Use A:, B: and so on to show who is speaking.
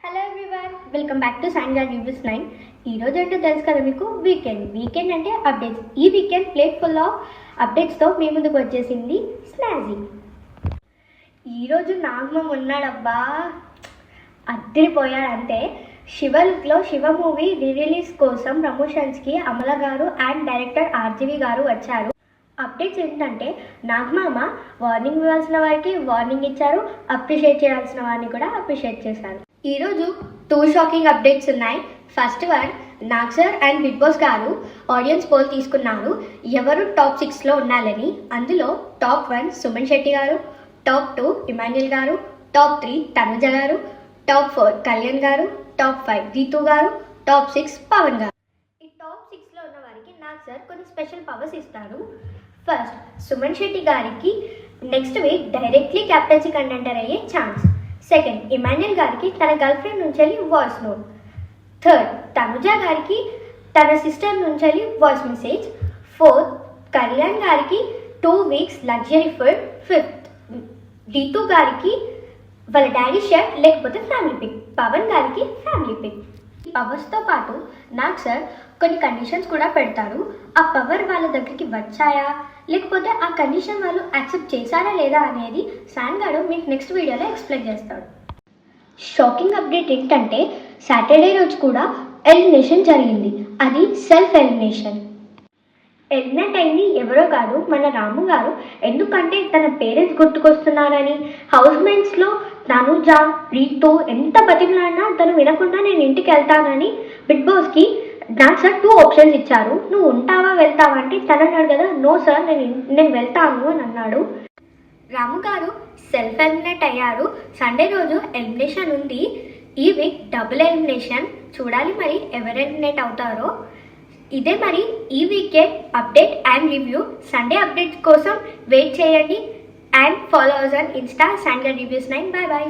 A: Hello everyone, welcome back to Sanga reviews 9. ఈరోజు అంటే తెలుసు కదా మీకు వీకెండ్ అంటే అప్డేట్స్. ఈ వీకెండ్ ప్లేట్ ఫుల్ ఆఫ్ అప్డేట్స్తో మీ ముందుకు వచ్చేసింది స్నాజీ. ఈరోజు నాగమం ఉన్నాడబ్బా, అద్దరిపోయాడంటే. శివలో శివ మూవీ రిలీజ్ కోసం ప్రమోషన్స్కి అమల గారు అండ్ డైరెక్టర్ ఆర్జీవి గారు వచ్చారు. అప్డేట్స్ ఏంటంటే నాగమామ వార్నింగ్ ఇవ్వాల్సిన వారికి వార్నింగ్ ఇచ్చారు, అప్రిషియేట్ చేయాల్సిన వారిని కూడా అప్రిషియేట్ చేశారు. ఈరోజు 2 షాకింగ్ అప్డేట్స్ ఉన్నాయి. First one, Nag sir and Bigg Boss గారు ఆడియన్స్ పోల్ తీసుకున్నారు ఎవరు టాప్ 6లో ఉండాలని. అందులో టాప్ 1 సుమన్ శెట్టి గారు, టాప్ 2 ఇమాన్యుల్ గారు, టాప్ 3 తనుజ గారు, టాప్ 4 కళ్యాణ్ గారు, టాప్ 5 రీతు గారు, టాప్ 6 పవన్ గారు. ఈ టాప్ 6లో ఉన్న వారికి నాగ్ సార్ కొన్ని స్పెషల్ పవర్స్ ఇస్తారు. ఫస్ట్, సుమన్ శెట్టి గారికి next week directly captaincy contender అయ్యే ఛాన్స్. సెకండ్, ఇమాన్యుల్ గారికి తన గర్ల్ ఫ్రెండ్ నుంచి వాయిస్ నోట్. థర్డ్, తనుజ గారికి తన సిస్టర్ నుంచి వాయిస్ మెసేజ్. ఫోర్త్, కళ్యాణ్ గారికి 2 weeks luxury food. Fifth, Rithu గారికి వాళ్ళ డాడీ షర్ట్ లేకపోతే ఫ్యామిలీ పిక్. పవన్ గారికి ఫ్యామిలీ పిక్. ఈ పవర్స్తో పాటు నాగ్ సార్ కొన్ని కండిషన్స్ కూడా పెడతారు. ఆ పవర్ వాళ్ళ దగ్గరికి వచ్చాయా లేకపోతే ఆ కండిషన్ వాళ్ళు యాక్సెప్ట్ చేశారా లేదా అనేది శాన్గాడు మీకు నెక్స్ట్ వీడియోలో ఎక్స్ప్లెయిన్ చేస్తాడు. షాకింగ్ అప్డేట్ ఏంటంటే సాటర్డే రోజు కూడా ఎలిమినేషన్ జరిగింది. అది సెల్ఫ్ ఎలిమినేషన్. ఎలిమినేట్ అయింది ఎవరో కాదు, మన రాము గారు. ఎందుకంటే తన పేరెంట్స్ గుర్తుకొస్తున్నారని. హౌస్ మేట్స్లో తనుజ, రీతు ఎంత బతిమలాడినా తను వినకుండా నేను ఇంటికి వెళ్తానని బిగ్ బాస్కి నాకు సార్ 2 ఆప్షన్స్ ఇచ్చారు. నువ్వు ఉంటావా వెళ్తావా అంటే తను అన్నాడు కదా, నో సార్ నేను వెళ్తాను అని అన్నాడు. రాము గారు సెల్ఫ్ ఎలిమినేట్ అయ్యారు. సండే రోజు ఎలిమినేషన్ ఉంది. ఈ వీక్ డబుల్ ఎలిమినేషన్. చూడాలి మరి ఎవరు ఎలిమినేట్ అవుతారో. ఇదే మరి ఈ weekend update and review. Sunday updates కోసం వెయిట్ చేయండి and follow us on Insta Sanga reviews 9. Bye bye.